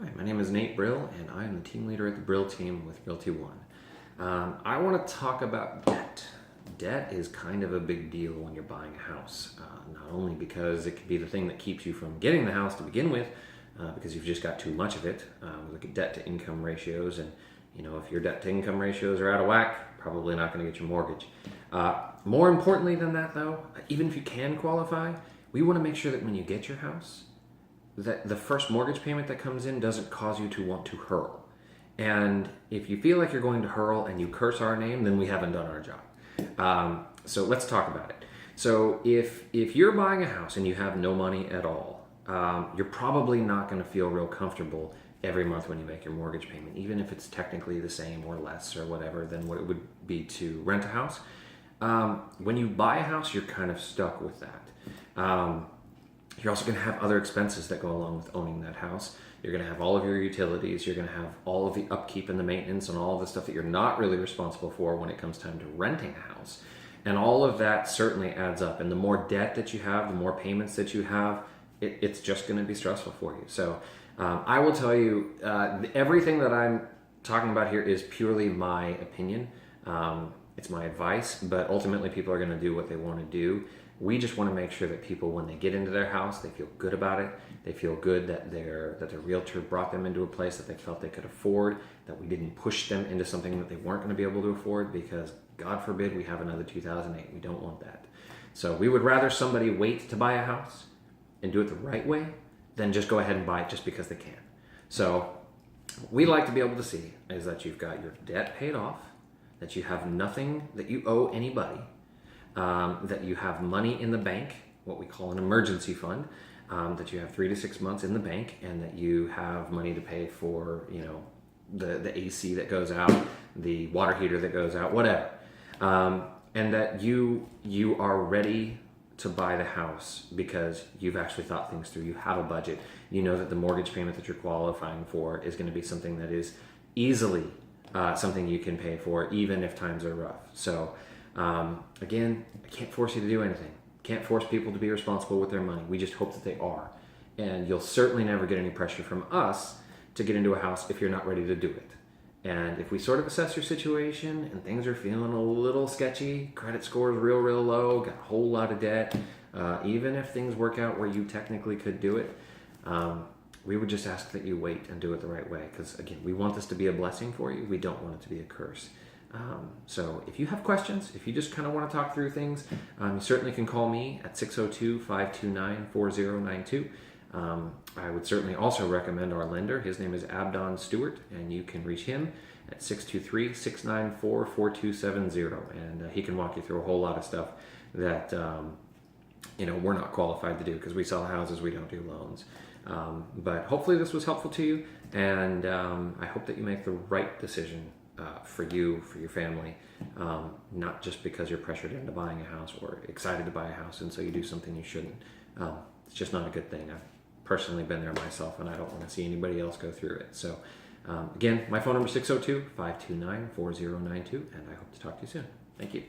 Hi, my name is Nate Brill, and I am the team leader at the Brill team with Realty One. I want to talk about debt. Debt is kind of a big deal when you're buying a house, not only because it could be the thing that keeps you from getting the house to begin with, because you've just got too much of it. We look at debt to income ratios, and if your debt to income ratios are out of whack, probably not going to get your mortgage. More importantly than that, though, even if you can qualify, we want to make sure that when you get your house, that the first mortgage payment that comes in doesn't cause you to want to hurl. And if you feel like you're going to hurl and you curse our name, then we haven't done our job. So let's talk about it. So if you're buying a house and you have no money at all, you're probably not going to feel real comfortable every month when you make your mortgage payment, even if it's technically the same or less or whatever than what it would be to rent a house. When you buy a house, you're kind of stuck with that. You're also going to have other expenses that go along with owning that house. You're going to have all of your utilities. You're going to have all of the upkeep and the maintenance and all of the stuff that you're not really responsible for when it comes time to renting a house. And all of that certainly adds up. And the more debt that you have, the more payments that you have, it's just going to be stressful for you. So I will tell you, everything that I'm talking about here is purely my opinion. It's my advice, but ultimately people are going to do what they want to do. We just want to make sure that people, when they get into their house, they feel good about it. They feel good that their realtor brought them into a place that they felt they could afford, that we didn't push them into something that they weren't going to be able to afford, because God forbid we have another 2008. We don't want that. So we would rather somebody wait to buy a house and do it the right way than just go ahead and buy it just because they can. So what we like to be able to see is that you've got your debt paid off, that you have nothing that you owe anybody, that you have money in the bank, what we call an emergency fund, that you have 3 to 6 months in the bank, and that you have money to pay for, the AC that goes out, the water heater that goes out, whatever, and that you are ready to buy the house because you've actually thought things through. You have a budget. You know that the mortgage payment that you're qualifying for is going to be something that is easily something you can pay for, even if times are rough. So again, I can't force you to do anything. Can't force people to be responsible with their money. We just hope that they are. And you'll certainly never get any pressure from us to get into a house if you're not ready to do it. And if we sort of assess your situation and things are feeling a little sketchy, credit score is real low, got a whole lot of debt, even if things work out where you technically could do it, we would just ask that you wait and do it the right way. Because again, we want this to be a blessing for you. We don't want it to be a curse. So if you have questions, if you just kind of want to talk through things, you certainly can call me at 602-529-4092. I would certainly also recommend our lender. His name is Abdon Stewart, and you can reach him at 623-694-4270. And he can walk you through a whole lot of stuff that we're not qualified to do, because we sell houses, we don't do loans. But hopefully this was helpful to you, and I hope that you make the right decision for you, for your family, not just because you're pressured into buying a house or excited to buy a house and so you do something you shouldn't. It's just not a good thing. I've personally been there myself, and I don't want to see anybody else go through it. So again, my phone number is 602-529-4092, and I hope to talk to you soon. Thank you.